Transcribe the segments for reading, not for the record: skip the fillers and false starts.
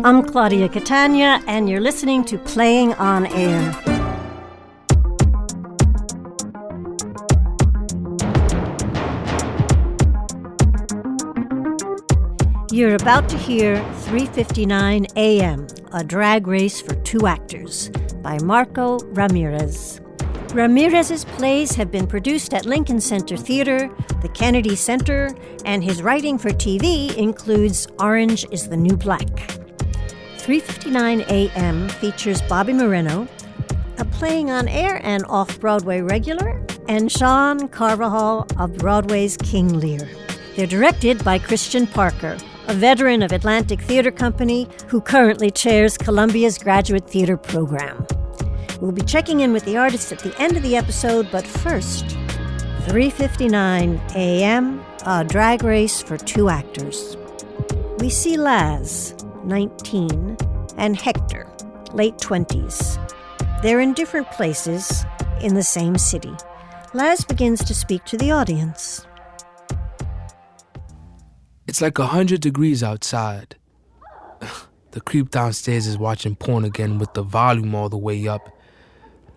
I'm Claudia Catania, and you're listening to Playing on Air. You're about to hear 3:59 a.m., a drag race for two actors, by Marco Ramirez. Ramirez's plays have been produced at Lincoln Center Theater, the Kennedy Center, and his writing for TV includes Orange is the New Black. 3:59 a.m. features Bobby Moreno, a Playing on Air and Off-Broadway regular, and Sean Carvajal of Broadway's King Lear. They're directed by Christian Parker, a veteran of Atlantic Theater Company who currently chairs Columbia's graduate theater program. We'll be checking in with the artists at the end of the episode, but first, 3:59 a.m., a drag race for two actors. We see Laz, 19, and Hector, late 20s. They're in different places in the same city. Laz begins to speak to the audience. It's like 100 degrees outside. The creep downstairs is watching porn again with the volume all the way up.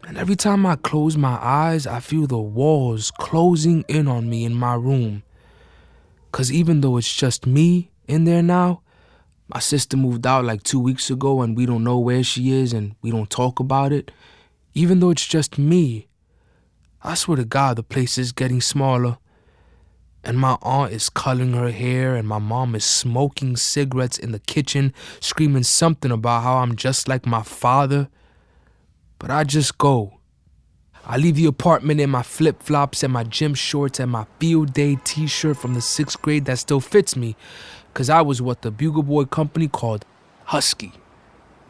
And every time I close my eyes, I feel the walls closing in on me in my room. 'Cause even though it's just me in there now, my sister moved out like 2 weeks ago and we don't know where she is and we don't talk about it. Even though it's just me, I swear to God the place is getting smaller. And my aunt is coloring her hair and my mom is smoking cigarettes in the kitchen, screaming something about how I'm just like my father. But I just go. I leave the apartment in my flip-flops and my gym shorts and my field day t-shirt from the 6th grade that still fits me, 'cause I was what the Bugle Boy Company called husky.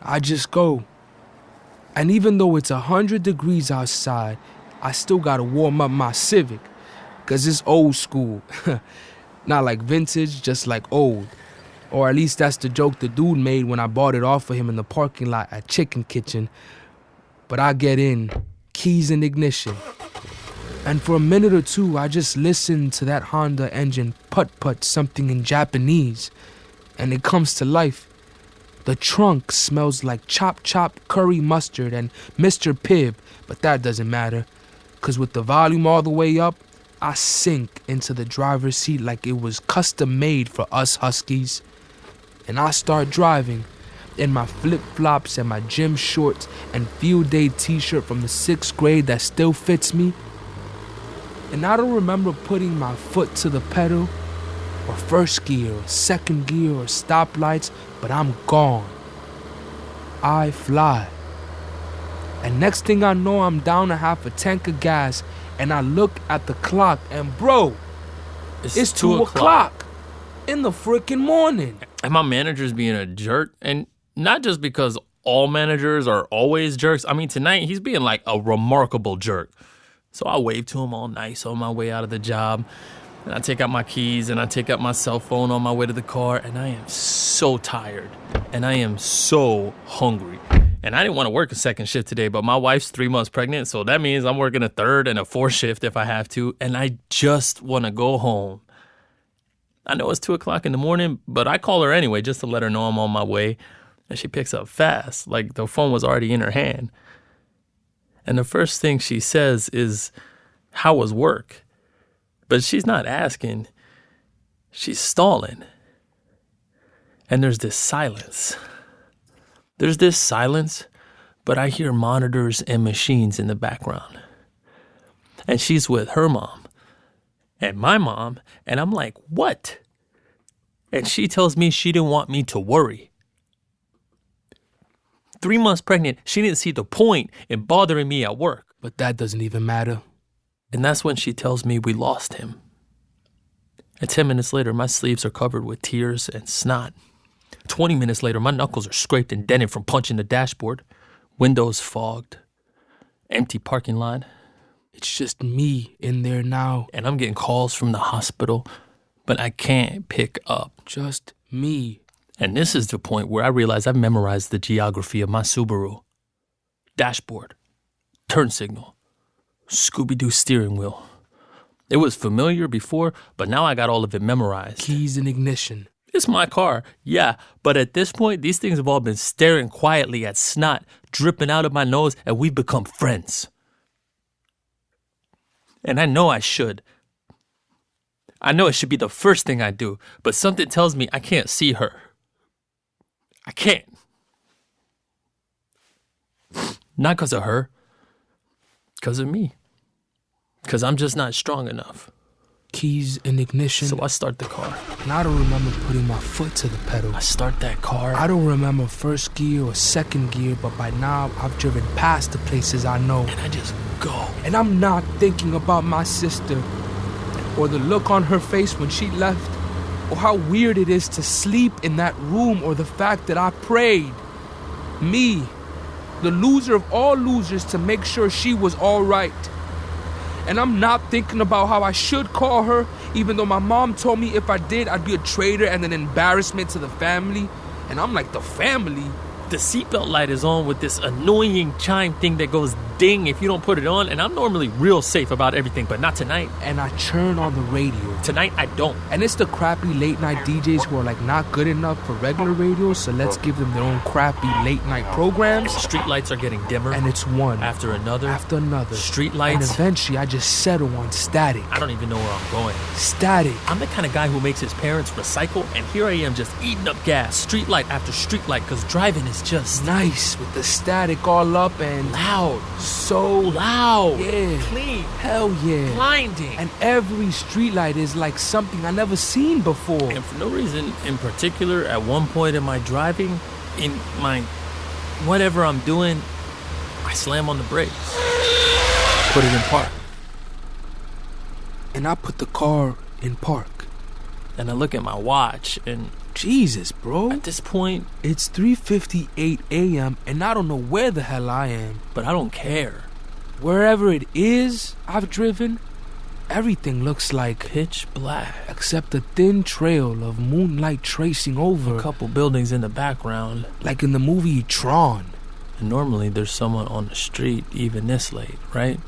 I just go. And even though it's 100 degrees outside, I still gotta warm up my Civic, 'cause it's old school. Not like vintage, just like old. Or at least that's the joke the dude made when I bought it off of him in the parking lot at Chicken Kitchen. But I get in, keys in ignition. And for a minute or two, I just listen to that Honda engine putt-putt something in Japanese. And it comes to life. The trunk smells like chop curry mustard and Mr. Pibb, but that doesn't matter. 'Cause with the volume all the way up, I sink into the driver's seat like it was custom made for us Huskies. And I start driving in my flip-flops and my gym shorts and field day t-shirt from the 6th grade that still fits me. And I don't remember putting my foot to the pedal, or first gear, or second gear, or stoplights, but I'm gone. I fly. And next thing I know, I'm down to half a tank of gas, and I look at the clock, and bro, it's 2 o'clock in the freaking morning. And my manager's being a jerk, and not just because all managers are always jerks. I mean, tonight he's being like a remarkable jerk. So I wave to him all nice on my way out of the job, and I take out my keys, and I take out my cell phone on my way to the car, and I am so tired, and I am so hungry. And I didn't want to work a second shift today, but my wife's 3 months pregnant, so that means I'm working a third and a fourth shift if I have to, and I just want to go home. I know it's 2 o'clock in the morning, but I call her anyway just to let her know I'm on my way, and she picks up fast, like the phone was already in her hand. And the first thing she says is, "How was work?" But she's not asking, she's stalling. And there's this silence. But I hear monitors and machines in the background. And she's with her mom and my mom, and I'm like, what? And she tells me she didn't want me to worry. 3 months pregnant, she didn't see the point in bothering me at work. But that doesn't even matter. And that's when she tells me we lost him. And 10 minutes later, my sleeves are covered with tears and snot. 20 minutes later, my knuckles are scraped and dented from punching the dashboard. Windows fogged. Empty parking lot. It's just me in there now. And I'm getting calls from the hospital, but I can't pick up. Just me. And this is the point where I realize I've memorized the geography of my Subaru. Dashboard. Turn signal. Scooby-Doo steering wheel. It was familiar before, but now I got all of it memorized. Keys in ignition. It's my car, yeah, but at this point, these things have all been staring quietly at snot dripping out of my nose, and we've become friends. And I know I should. I know it should be the first thing I do, but something tells me I can't see her. I can't. Not because of her, because of me. Because I'm just not strong enough. Keys in ignition. So I start the car. And I don't remember putting my foot to the pedal. I start that car. I don't remember first gear or second gear, but by now I've driven past the places I know. And I just go. And I'm not thinking about my sister, or the look on her face when she left, or how weird it is to sleep in that room, or the fact that I prayed, me, the loser of all losers, to make sure she was all right. And I'm not thinking about how I should call her, even though my mom told me if I did, I'd be a traitor and an embarrassment to the family. And I'm like, the family? The seatbelt light is on with this annoying chime thing that goes ding if you don't put it on, and I'm normally real safe about everything, but not tonight. And I turn on the radio. Tonight, I don't. And it's the crappy late-night DJs who are like not good enough for regular radio, so let's give them their own crappy late-night programs. Street lights are getting dimmer. And it's one after another. After another. Street lights. And eventually, I just settle on static. I don't even know where I'm going. Static. I'm the kind of guy who makes his parents recycle, and here I am just eating up gas, street light after street light, because driving is just nice with the static all up and loud. So loud. Yeah. Clean. Hell yeah. Blinding. And every streetlight is like something I never seen before. And for no reason in particular, at one point in my driving, in my whatever I'm doing, I slam on the brakes. Put it in park. And I put the car in park. And I look at my watch and Jesus, bro. At this point, it's 3:58 a.m. and I don't know where the hell I am. But I don't care. Wherever it is I've driven, everything looks like pitch black. Except a thin trail of moonlight tracing over a couple buildings in the background. Like in the movie Tron. And normally there's someone on the street even this late, right?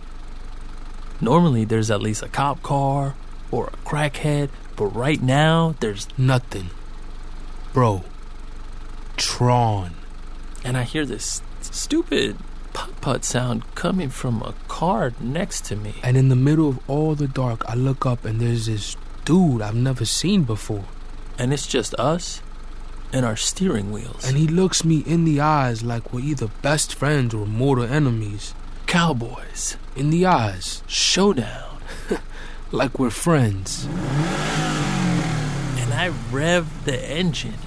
Normally there's at least a cop car or a crackhead. But right now, there's nothing. Bro. Tron. And I hear this stupid putt-putt sound coming from a car next to me. And in the middle of all the dark, I look up and there's this dude I've never seen before. And it's just us and our steering wheels. And he looks me in the eyes like we're either best friends or mortal enemies. Cowboys. In the eyes. Showdown. Like we're friends. And I revved the engine.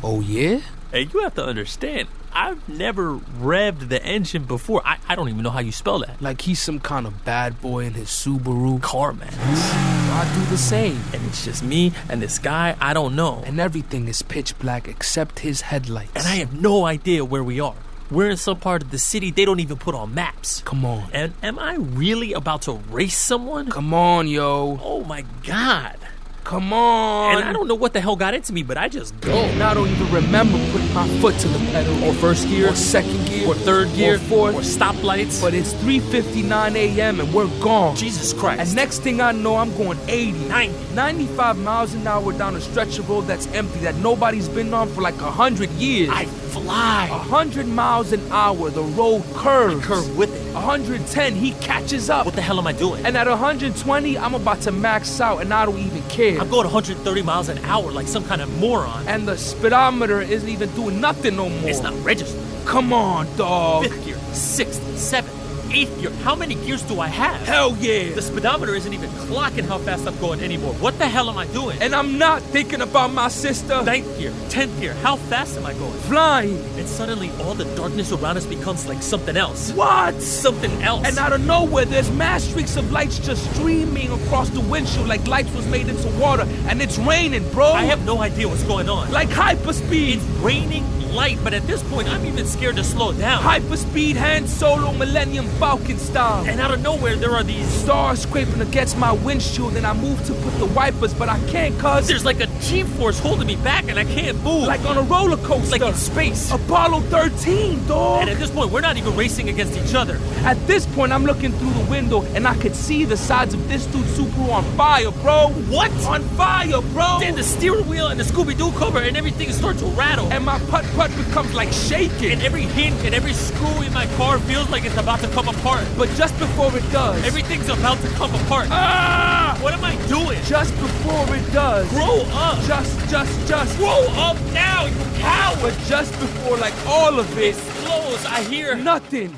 Oh, yeah? Hey, you have to understand, I've never revved the engine before. I don't even know how you spell that. Like he's some kind of bad boy in his Subaru. CarMax. I do the same. And it's just me and this guy I don't know. And everything is pitch black except his headlights. And I have no idea where we are. We're in some part of the city they don't even put on maps. Come on. And am I really about to race someone? Come on, yo. Oh, my God. Come on. And I don't know what the hell got into me, but I just go. And I don't even remember putting my foot to the pedal. Or first gear. Or second gear. Or third gear. Or fourth. Or stoplights. But it's 3:59 a.m. and we're gone. Jesus Christ. And next thing I know, I'm going 80. 90. 95 miles an hour down a stretch of road that's empty that nobody's been on for like 100 years. I fly. 100 miles an hour, the road curves. I curve with it. 110, he catches up. What the hell am I doing? And at 120, I'm about to max out and I don't even care. I'm going 130 miles an hour like some kind of moron. And the speedometer isn't even doing nothing no more. It's not registered. Come on, dog. 5th gear, 6th, 7th, 8th gear. How many gears do I have? Hell yeah. The speedometer isn't even clocking how fast I'm going anymore. What the hell am I doing? And I'm not thinking about my sister. 9th gear, 10th gear. How fast am I going? Flying. And suddenly all the darkness around us becomes like something else. What? Something else. And out of nowhere, there's mass streaks of lights just streaming across the windshield like lights was made into water. And it's raining, bro. I have no idea what's going on. Like hyperspeed. It's raining light, but at this point, I'm even scared to slow down. Hyperspeed Han Solo Millennium Falcon style. And out of nowhere, there are these... Stars scraping against my windshield, and I move to put the wipers, but I can't, cuz... There's like a G-force holding me back, and I can't move. Like on a roller coaster. Like in space. Apollo 13, dog. And at this point, we're not even racing against each other. At this point, I'm looking through the window, and I could see the sides of this dude's Subaru on fire, bro. What? On fire, bro. Then the steering wheel and the Scooby-Doo cover and everything start to rattle. And my putt-putt becomes like shaking. And every hinge and every screw in my car feels like it's about to come apart. But just before it does... Everything's about to come apart. Ah! What am I doing? Just before it does... Grow up. Just... Grow up now, you coward. But just before, like, all of it... It slows, I hear... Nothing.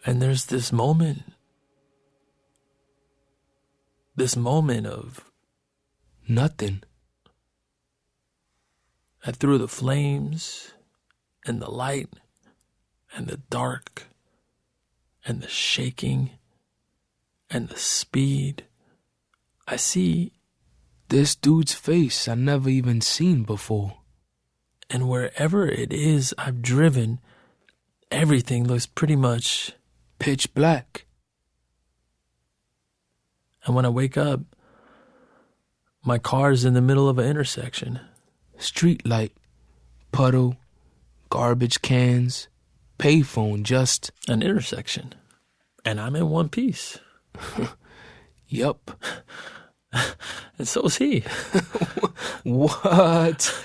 And there's this moment of nothing. And through the flames and the light and the dark and the shaking and the speed, I see this dude's face I never even seen before. And wherever it is I've driven, everything looks pretty much pitch black. And when I wake up, my car's in the middle of an intersection. Street light, puddle, garbage cans, payphone, just... An intersection. And I'm in one piece. Yup. And so is he. What?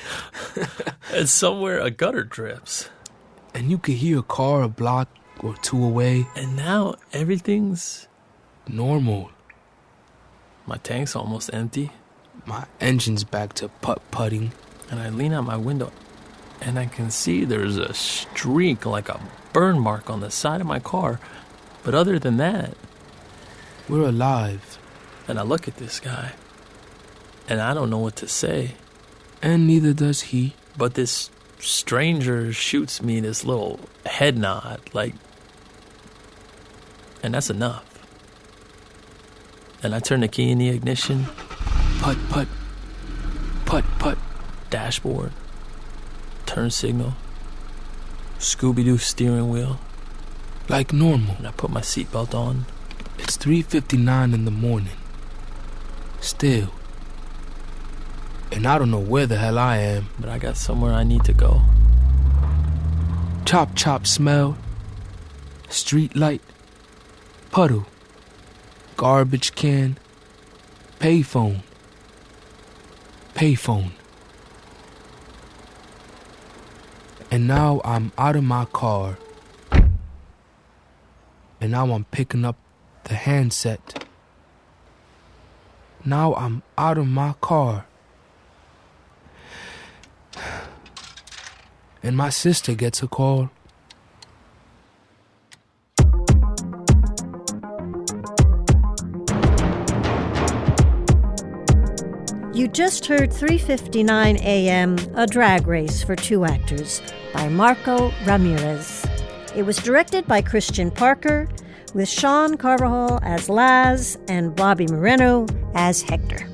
And somewhere a gutter drips. And you could hear a car a block or two away. And now everything's... normal. My tank's almost empty. My engine's back to putt-putting. And I lean out my window, and I can see there's a streak, like a burn mark on the side of my car. But other than that... we're alive. And I look at this guy, and I don't know what to say. And neither does he. But this stranger shoots me this little head nod, like... And that's enough. And I turn the key in the ignition. Putt-putt. Putt-putt. Dashboard. Turn signal. Scooby-Doo steering wheel. Like normal. And I put my seatbelt on. It's 3:59 in the morning. Still. And I don't know where the hell I am. But I got somewhere I need to go. Chop chop smell. Street light. Puddle. Garbage can. Payphone. Payphone. And now I'm out of my car. And now I'm picking up the handset. Now I'm out of my car. And my sister gets a call. You just heard 3:59 a.m., a drag race for two actors by Marco Ramirez. It was directed by Christian Parker, with Sean Carvajal as Laz and Bobby Moreno as Hector.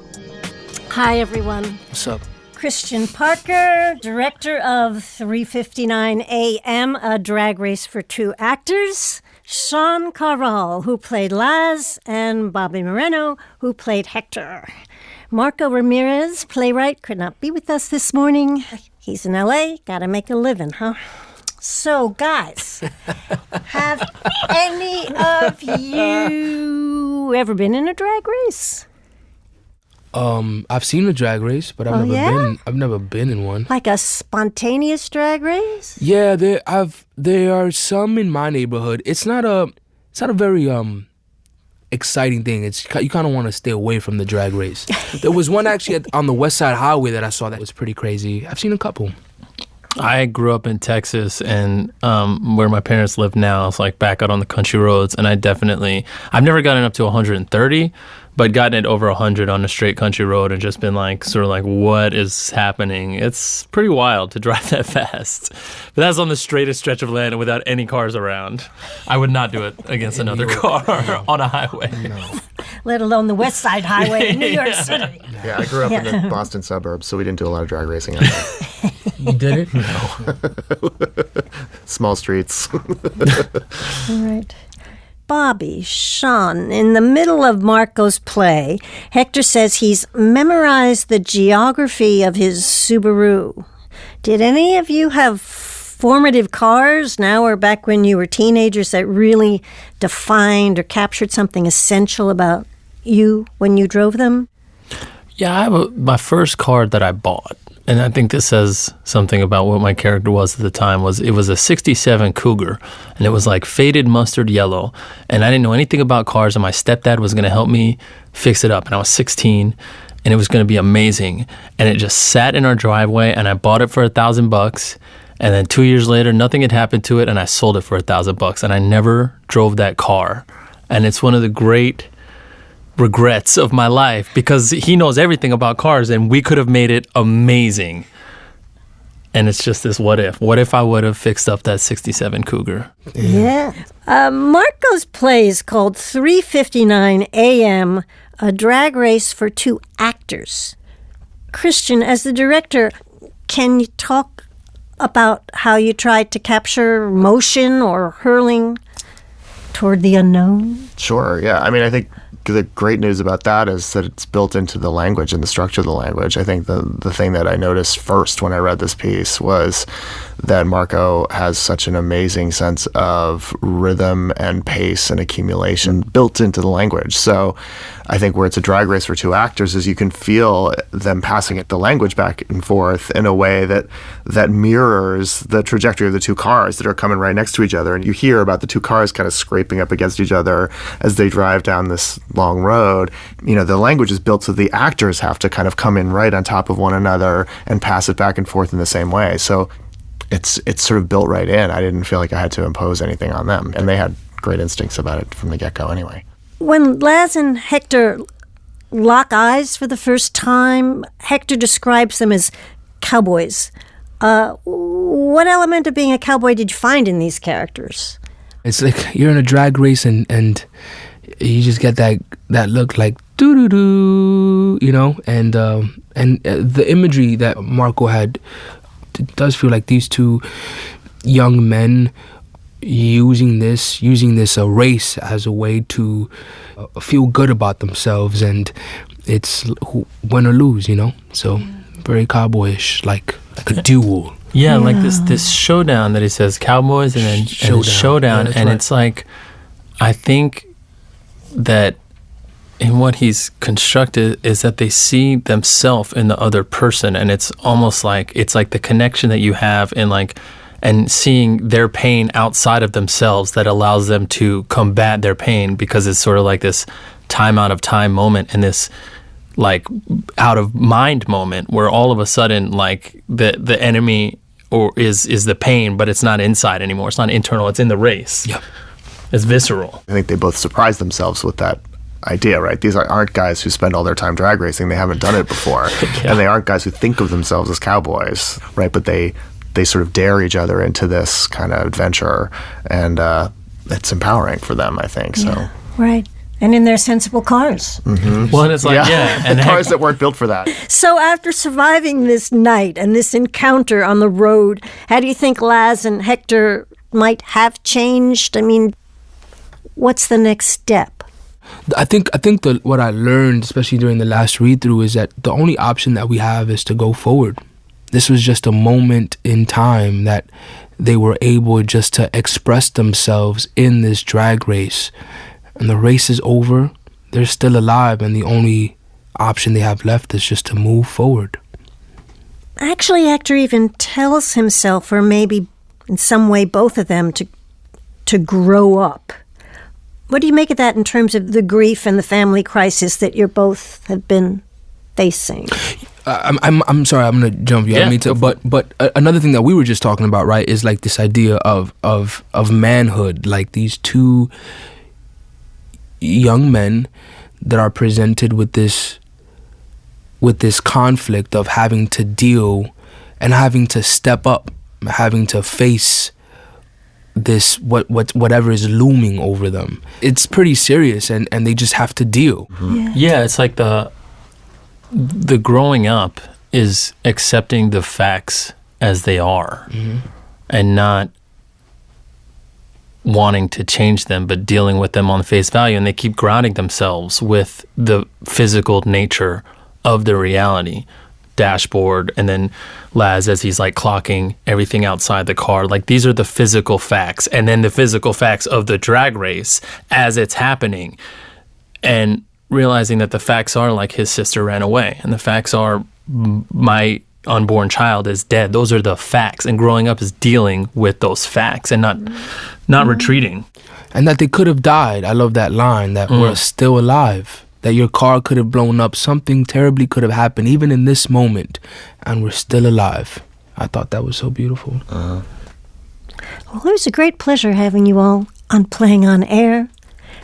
Hi, everyone. What's up? Christian Parker, director of 3:59 a.m., a drag race for two actors. Sean Carvajal, who played Laz, and Bobby Moreno, who played Hector. Marco Ramirez, playwright, could not be with us this morning. He's in L.A., gotta make a living, huh? So, guys, have any of you ever been in a drag race? I've seen a drag race, but I've never been in one. Like a spontaneous drag race? Yeah, there are some in my neighborhood. It's not a very exciting thing. It's you kind of want to stay away from the drag race. There was one actually on the West Side Highway that I saw that was pretty crazy. I've seen a couple. I grew up in Texas, and where my parents live now, it's like back out on the country roads. And I've never gotten up to 130, but gotten it over 100 on a straight country road and just been like, sort of like, what is happening? It's pretty wild to drive that fast. But that's on the straightest stretch of land and without any cars around. I would not do it against another car on a highway. No. Let alone the West Side Highway in New York City. Yeah, I grew up in the Boston suburbs, so we didn't do a lot of drag racing out there. You did it? No. Small streets. All right. Bobby, Sean, in the middle of Marco's play, Hector says he's memorized the geography of his Subaru. Did any of you have formative cars now or back when you were teenagers that really defined or captured something essential about you when you drove them? Yeah, I have my first car that I bought, and I think this says something about what my character was at the time. It was a 67 Cougar, and it was like faded mustard yellow, and I didn't know anything about cars, and my stepdad was going to help me fix it up, and I was 16, and it was going to be amazing, and it just sat in our driveway, and I bought it for $1,000, and then 2 years later, nothing had happened to it, and I sold it for $1,000, and I never drove that car, and it's one of the great regrets of my life because he knows everything about cars and we could have made it amazing. And it's just this what if I would have fixed up that 67 Cougar. Yeah. Marco's play is called 3:59 a.m., a drag race for two actors. Christian, as the director, can you talk about how you tried to capture motion or hurling toward the unknown? Sure, yeah. I mean, I think the great news about that is that it's built into the language and the structure of the language. I think the thing that I noticed first when I read this piece was that Marco has such an amazing sense of rhythm and pace and accumulation built into the language. So I think where it's a drag race for two actors is you can feel them passing the language back and forth in a way that mirrors the trajectory of the two cars that are coming right next to each other. And you hear about the two cars kind of scraping up against each other as they drive down this long road. You know, the language is built so the actors have to kind of come in right on top of one another and pass it back and forth in the same way. So it's sort of built right in. I didn't feel like I had to impose anything on them. And they had great instincts about it from the get-go anyway. When Laz and Hector lock eyes for the first time, Hector describes them as cowboys. What element of being a cowboy did you find in these characters? It's like you're in a drag race and you just get that look like doo-doo-doo, you know? And the imagery that Marco had does feel like these two young men using this race as a way to feel good about themselves, and it's win or lose, you know. So very cowboyish, like a duel. Yeah, like this showdown that he says cowboys and then showdown, yeah, and right. it's like I think that in what he's constructed is that they see themselves in the other person, and it's almost like it's like the connection that you have in like and seeing their pain outside of themselves that allows them to combat their pain, because it's sort of like this time out of time moment and this like out of mind moment where all of a sudden like the enemy or is the pain, but it's not inside anymore. It's not internal. It's in the race. Yep. It's visceral. I think they both surprised themselves with that idea, right? These aren't guys who spend all their time drag racing. They haven't done it before. And they aren't guys who think of themselves as cowboys, right? But they sort of dare each other into this kind of adventure, and it's empowering for them, I think. So Right. And in their sensible cars. Mm-hmm. Well, and it's like, and cars that weren't built for that. So after surviving this night and this encounter on the road, how do you think Laz and Hector might have changed? I mean, what's the next step? I think what I learned, especially during the last read-through, is that the only option that we have is to go forward. This was just a moment in time that they were able just to express themselves in this drag race. And the race is over. They're still alive, and the only option they have left is just to move forward. Actually, Hector even tells himself, or maybe in some way both of them, to grow up. What do you make of that in terms of the grief and the family crisis that you both have been facing? I'm sorry, I'm gonna jump you. Yeah, I mean, but another thing that we were just talking about, right, is like this idea of manhood. Like these two young men that are presented with this conflict of having to deal and having to step up, having to face this whatever is looming over them. It's pretty serious, and they just have to deal. Yeah, it's like the growing up is accepting the facts as they are, and not wanting to change them, but dealing with them on face value. And they keep grounding themselves with the physical nature of the reality. Dashboard, and then Laz as he's like clocking everything outside the car. Like, these are the physical facts, and then the physical facts of the drag race as it's happening, and realizing that the facts are like his sister ran away, and the facts are my unborn child is dead. Those are the facts, and growing up is dealing with those facts and not retreating. And that they could have died. I love that line, that we're still alive. That your car could have blown up, something terribly could have happened, even in this moment, and we're still alive. I thought that was so beautiful. Well, it was a great pleasure having you all on Playing on Air.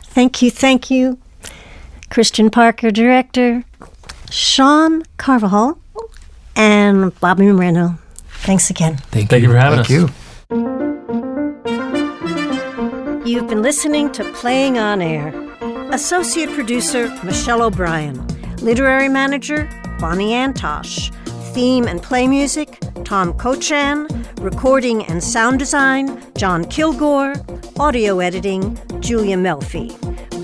Thank you. Christian Parker, director, Sean Carvajal, and Bobby Moreno. Thanks again. Thank you for having us. Thank you. You've been listening to Playing on Air. Associate producer, Michelle O'Brien. Literary manager, Bonnie Antosh. Theme and play music, Tom Cochan. Recording and sound design, John Kilgore. Audio editing, Julia Melfi.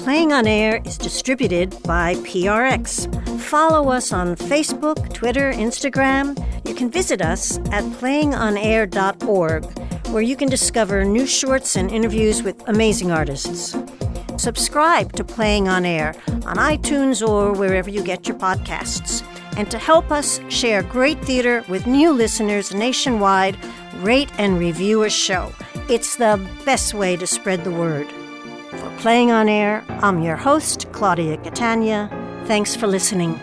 Playing on Air is distributed by PRX. Follow us on Facebook, Twitter, Instagram. You can visit us at playingonair.org, where you can discover new shorts and interviews with amazing artists. Subscribe to Playing on Air on iTunes or wherever you get your podcasts. And to help us share great theater with new listeners nationwide, rate and review a show. It's the best way to spread the word. For Playing on Air, I'm your host, Claudia Catania. Thanks for listening.